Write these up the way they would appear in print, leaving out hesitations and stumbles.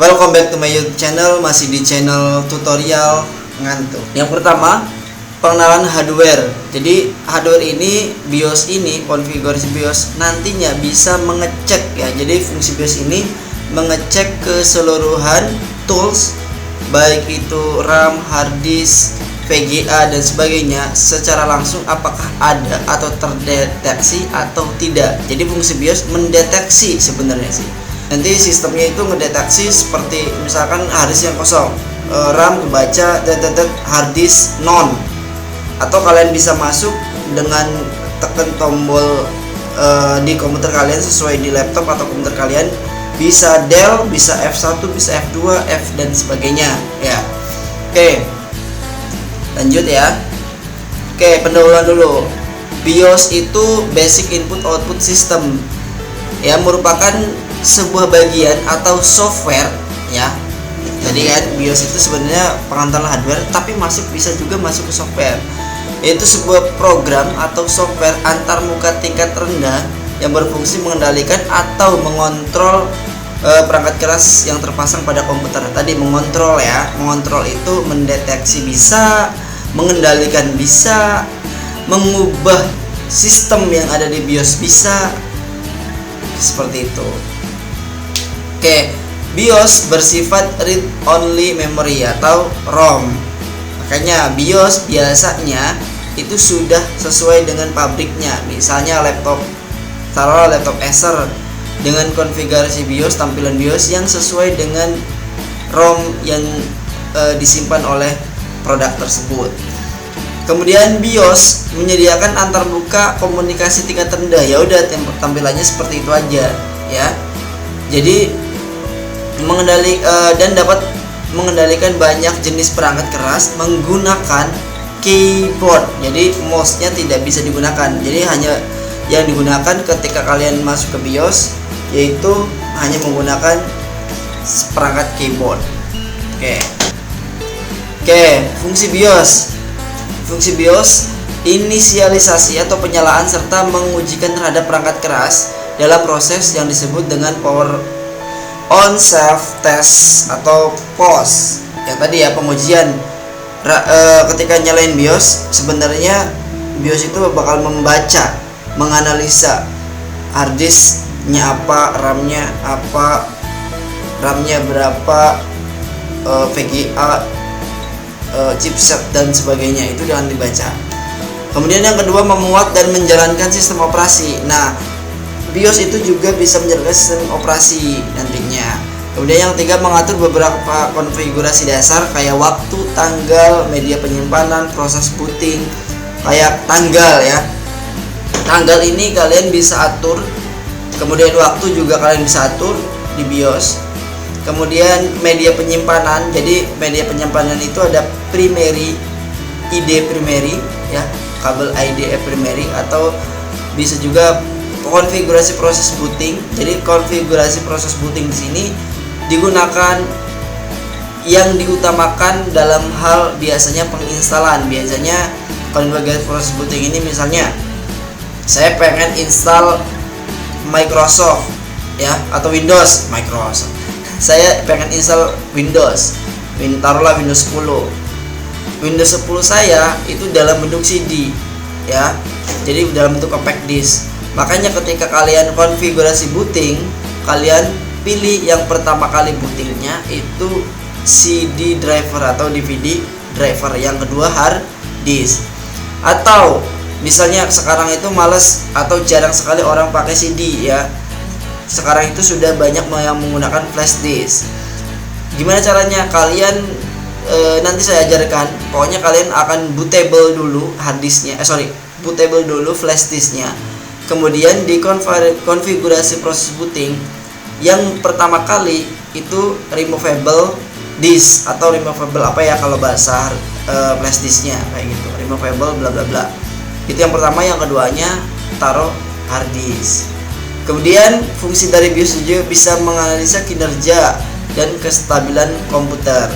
Welcome back to my YouTube channel, masih di channel tutorial ngantuk. Yang pertama, pengenalan hardware. Jadi hardware ini, BIOS ini, konfigurasi BIOS nantinya bisa mengecek ya. Jadi fungsi BIOS ini mengecek keseluruhan tools, baik itu RAM, hard disk, VGA dan sebagainya secara langsung, apakah ada atau terdeteksi atau tidak. Jadi fungsi BIOS mendeteksi sebenarnya sih. Nanti sistemnya itu ngedeteksi seperti misalkan hard disk yang kosong, RAM kebaca, hard disk non, atau kalian bisa masuk dengan tekan tombol di komputer kalian sesuai di laptop atau komputer kalian, bisa Dell, bisa F1, bisa F2, F dan sebagainya ya. Oke, lanjut ya. Oke, pendahuluan dulu. BIOS itu basic input output system ya, merupakan sebuah bagian atau software ya. Jadi kan BIOS itu sebenarnya pengantar hardware, tapi bisa juga masuk ke software. Yaitu sebuah program atau software antarmuka tingkat rendah yang berfungsi mengendalikan atau mengontrol perangkat keras yang terpasang pada komputer. Tadi mengontrol ya. Mengontrol itu mendeteksi bisa, mengendalikan bisa, mengubah sistem yang ada di BIOS bisa, seperti itu. Oke, BIOS bersifat read only memory atau ROM. Makanya BIOS biasanya itu sudah sesuai dengan pabriknya. Misalnya taruhlah laptop Acer dengan konfigurasi BIOS, tampilan BIOS yang sesuai dengan ROM yang disimpan oleh produk tersebut. Kemudian BIOS menyediakan antarmuka komunikasi tingkat rendah. Ya udah, tampilannya seperti itu aja ya. Jadi dan dapat mengendalikan banyak jenis perangkat keras menggunakan keyboard. Jadi mouse-nya tidak bisa digunakan. Jadi hanya yang digunakan ketika kalian masuk ke BIOS yaitu hanya menggunakan perangkat keyboard. Oke, fungsi BIOS. Fungsi BIOS inisialisasi atau penyalaan serta mengujikan terhadap perangkat keras dalam proses yang disebut dengan power on self test atau POS. Yang tadi ya, pengujian. Ketika nyalain BIOS, sebenarnya BIOS itu bakal membaca, menganalisa hard disknya apa, RAM-nya apa, RAM-nya berapa, VGA, chipset dan sebagainya, itu jangan dibaca. Kemudian yang kedua, memuat dan menjalankan sistem operasi. Nah, BIOS itu juga bisa menjalankan sistem operasi nantinya. Kemudian yang ketiga, mengatur beberapa konfigurasi dasar kayak waktu, tanggal, media penyimpanan, proses booting. Kayak tanggal ya. Tanggal ini kalian bisa atur. Kemudian waktu juga kalian bisa atur di BIOS. Kemudian media penyimpanan. Jadi media penyimpanan itu ada primary, ID primary ya, kabel IDE primary, atau bisa juga konfigurasi proses booting. Jadi konfigurasi proses booting di sini digunakan yang diutamakan dalam hal biasanya penginstalan. Biasanya konfigurasi proses booting ini misalnya saya pengen install Microsoft ya, atau Windows. Microsoft. Saya pengen install Windows. Taruhlah Windows 10. Windows 10 saya itu dalam bentuk CD ya. Jadi dalam bentuk compact disk. Makanya ketika kalian konfigurasi booting, kalian pilih yang pertama kali bootingnya itu CD driver atau DVD driver, yang kedua hard disk. Atau misalnya sekarang itu males atau jarang sekali orang pakai CD ya. Sekarang itu sudah banyak yang menggunakan flash disk. Gimana caranya? Kalian nanti saya ajarkan. Pokoknya kalian akan bootable dulu hard disknya. Bootable dulu flash disknya. Kemudian di konfigurasi proses booting yang pertama kali itu removable disk atau removable apa ya kalau bahasa flash disknya kayak gitu, removable bla bla bla. Itu yang pertama. Yang keduanya taruh hard disk. Kemudian fungsi dari BIOS juga bisa menganalisa kinerja dan kestabilan komputer.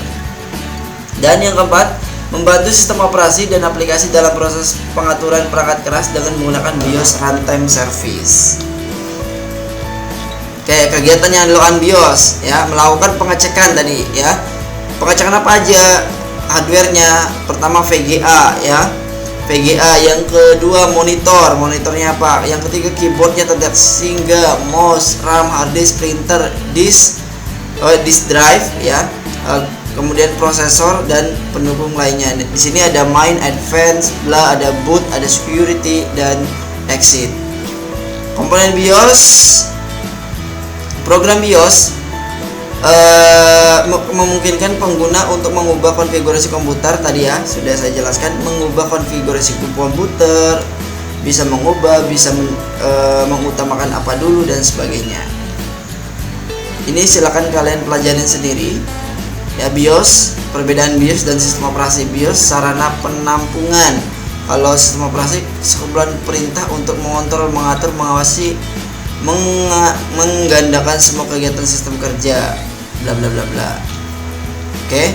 Dan yang keempat, membantu sistem operasi dan aplikasi dalam proses pengaturan perangkat keras dengan menggunakan BIOS Runtime Service. Kayak kegiatan yang dilakukan BIOS ya, melakukan pengecekan tadi ya. Pengecekan apa aja? Hardware-nya. Pertama VGA ya. VGA, yang kedua monitornya apa? Yang ketiga keyboardnya terdeteksi enggak, mouse, RAM, hard disk, printer, disk drive ya. Kemudian prosesor dan pendukung lainnya. Di sini ada main, advance, ada boot, ada security dan exit. Komponen BIOS, program BIOS memungkinkan pengguna untuk mengubah konfigurasi komputer. Tadi ya sudah saya jelaskan, mengubah konfigurasi komputer, bisa mengubah, bisa mengutamakan apa dulu dan sebagainya. Ini silakan kalian pelajarin sendiri ya. BIOS, perbedaan BIOS dan sistem operasi. BIOS sarana penampungan. Kalau sistem operasi sekumpulan perintah untuk mengontrol, mengatur, mengawasi, menggandakan semua kegiatan sistem kerja, bla bla bla bla. Oke.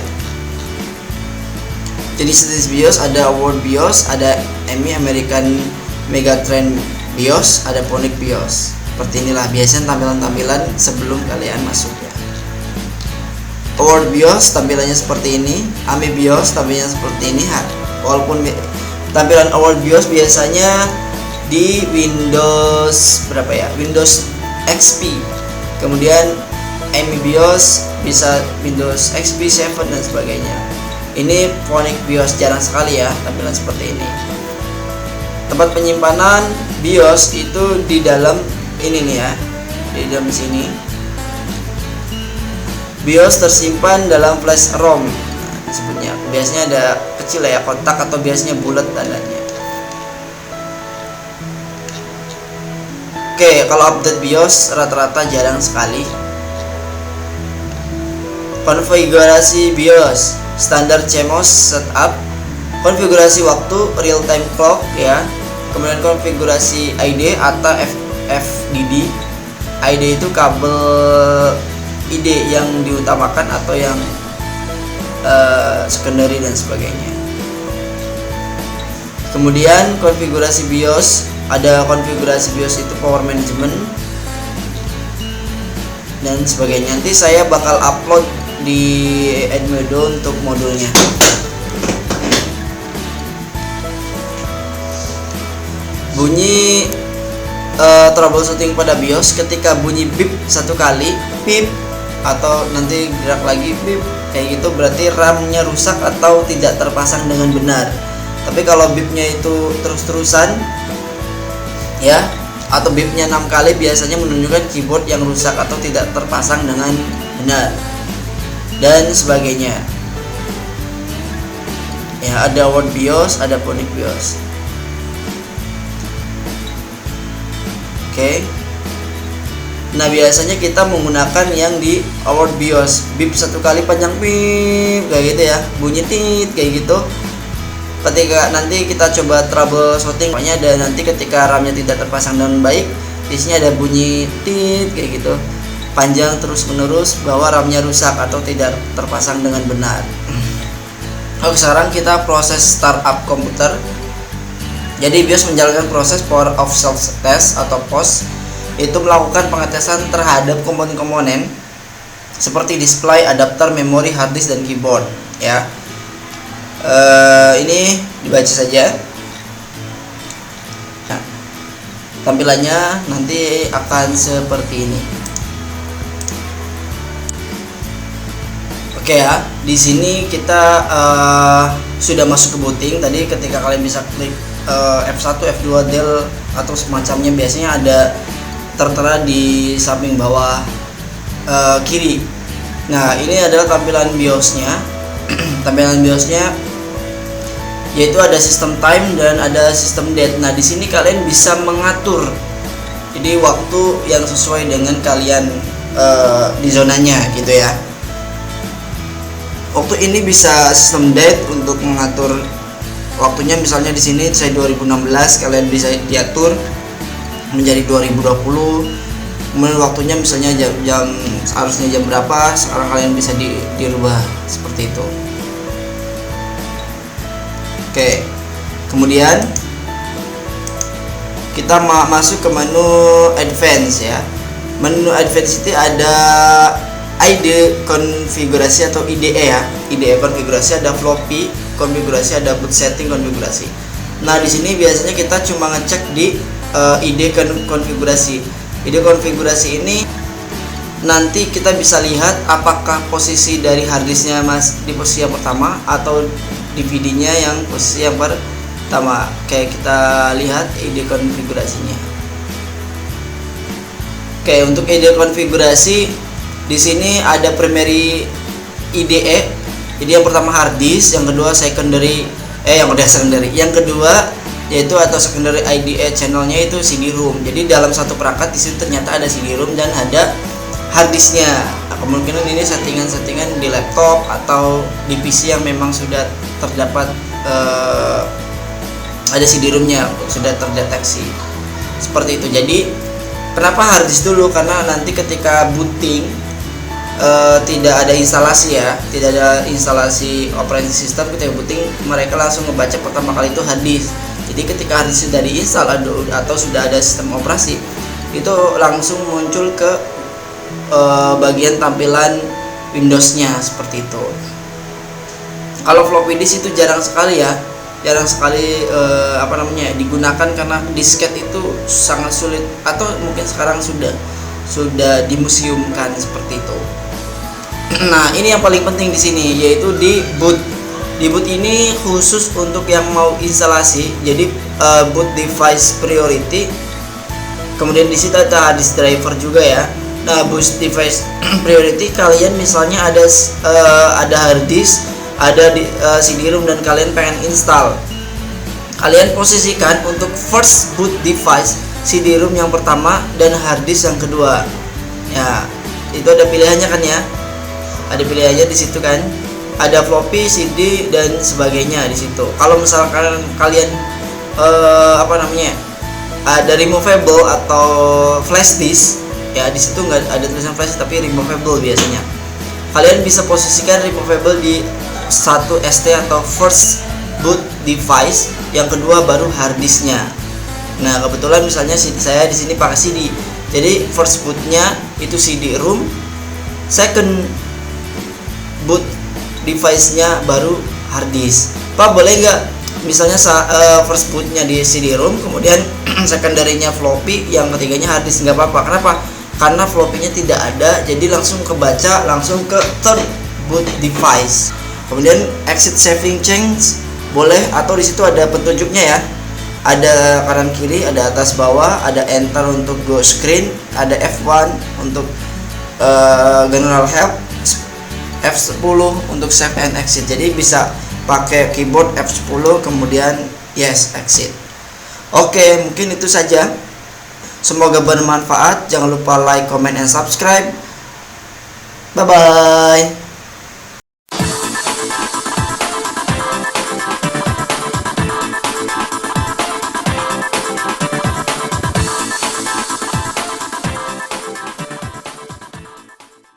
Jadi jenis BIOS ada World BIOS, ada EMI American Megatrend BIOS, ada Ponic BIOS. Seperti inilah biasanya tampilan-tampilan sebelum kalian masuk ya. World BIOS tampilannya seperti ini, AMI BIOS tampilannya seperti ini. Walaupun tampilan World BIOS biasanya di Windows berapa ya? Windows XP. Kemudian AMI BIOS bisa Windows XP 7 dan sebagainya. Ini Ponic BIOS jarang sekali ya tampilan seperti ini. Tempat penyimpanan BIOS itu di dalam ini nih ya, di dalam sini. BIOS tersimpan dalam flash ROM. Sebutnya biasanya ada kecil ya, kotak atau biasanya bulat tandanya. Oke, kalau update BIOS rata-rata jarang sekali. Konfigurasi BIOS, standar CMOS setup, konfigurasi waktu real time clock ya. Kemudian konfigurasi ID atau FDD. ID itu kabel ID yang diutamakan atau yang secondary dan sebagainya. Kemudian konfigurasi BIOS, ada konfigurasi BIOS itu power management dan sebagainya. Nanti saya bakal upload di Edmodo untuk modulnya. Bunyi troubleshooting pada BIOS, ketika bunyi beep satu kali, beep, atau nanti gerak lagi beep kayak gitu, berarti RAM-nya rusak atau tidak terpasang dengan benar. Tapi kalau beepnya itu terus-terusan ya, atau beepnya 6 kali, biasanya menunjukkan keyboard yang rusak atau tidak terpasang dengan benar dan sebagainya ya. Ada World BIOS, ada Ponic BIOS. Oke. Nah biasanya kita menggunakan yang di World BIOS, beep satu kali panjang beep kayak gitu ya, bunyi tit kayak gitu. Ketika nanti kita coba troubleshooting, pokoknya ada nanti ketika RAM-nya tidak terpasang dengan baik, di sini ada bunyi tit kayak gitu, panjang terus menerus, bahwa RAM-nya rusak atau tidak terpasang dengan benar. Oke, sekarang kita proses startup komputer. Jadi BIOS menjalankan proses power of self test atau POS, itu melakukan pengetesan terhadap komponen-komponen seperti display, adapter, memori, hard disk dan keyboard ya. Ini dibaca saja. Nah, tampilannya nanti akan seperti ini. Oke ya, di sini kita sudah masuk ke booting. Tadi ketika kalian bisa klik F1, F2, del atau semacamnya, biasanya ada tertera di samping bawah kiri. Nah, ini adalah tampilan BIOS-nya. Tampilan BIOS-nya yaitu ada sistem time dan ada sistem date. Nah, di sini kalian bisa mengatur jadi waktu yang sesuai dengan kalian di zonanya gitu ya. Waktu ini bisa sistem date untuk mengatur waktunya, misalnya di sini saya 2016, kalian bisa diatur menjadi 2020. Kemudian waktunya misalnya jam harusnya jam berapa, sekarang kalian bisa dirubah seperti itu. Oke. Kemudian kita masuk ke menu advance ya. Menu Advanced itu ada IDE konfigurasi atau IDE ya. IDE konfigurasi, ada floppy konfigurasi, ada boot setting konfigurasi. Nah, di sini biasanya kita cuma ngecek di IDE konfigurasi. IDE konfigurasi ini nanti kita bisa lihat apakah posisi dari harddisknya di posisi yang pertama atau DVD-nya yang posisi yang pertama. Kayak kita lihat IDE konfigurasinya. Oke, untuk IDE konfigurasi di sini ada primary IDE. Jadi yang pertama hard disk, yang kedua secondary yang kedua yaitu atau secondary IDE channelnya itu CD-ROM. Jadi dalam satu perangkat di situ ternyata ada CD-ROM dan ada hard disknya. Nah, kemungkinan ini settingan di laptop atau di PC yang memang sudah terdapat ada CD-ROM-nya, sudah terdeteksi seperti itu. Jadi kenapa hard disk dulu? Karena nanti ketika booting tidak ada instalasi ya, tidak ada instalasi operating system, ketika booting mereka langsung ngebaca pertama kali itu hard disk. Jadi ketika hard disk sudah diinstal atau sudah ada sistem operasi, itu langsung muncul ke bagian tampilan Windows-nya seperti itu. Kalau floppy disk itu jarang sekali digunakan karena disket itu sangat sulit, atau mungkin sekarang sudah dimuseumkan seperti itu. Nah, ini yang paling penting di sini yaitu di boot. Di boot ini khusus untuk yang mau instalasi. Jadi boot device priority. Kemudian di situ ada disk driver juga ya. Nah, boot device priority, kalian misalnya ada hard disk, ada CD-ROM dan kalian pengen install. Kalian posisikan untuk first boot device CD-ROM yang pertama dan hard disk yang kedua. Ya, itu ada pilihannya kan ya? Ada pilihannya di situ kan? Ada floppy, CD dan sebagainya di situ. Kalau misalkan kalian ada removable atau flash disk, ya di situ nggak ada tulisan flash tapi removable biasanya. Kalian bisa posisikan removable di satu ST atau first boot device, yang kedua baru hard disknya. Nah, kebetulan misalnya saya di sini pakai CD. Jadi first bootnya itu CD-ROM, second boot device-nya baru hard disk. Pak, boleh nggak misalnya first bootnya di CD-ROM, kemudian secondary-nya floppy, yang ketiganya hard disk? Nggak apa-apa. Kenapa? Karena floppy-nya tidak ada, jadi langsung kebaca langsung ke third boot device. Kemudian exit saving change boleh, atau di situ ada petunjuknya ya. Ada kanan kiri, ada atas bawah, ada enter untuk go screen, ada F1 untuk general help, F10 untuk save and exit. Jadi bisa pakai keyboard F10 kemudian yes exit. Oke, mungkin itu saja. Semoga bermanfaat. Jangan lupa like, comment, and subscribe. Bye bye.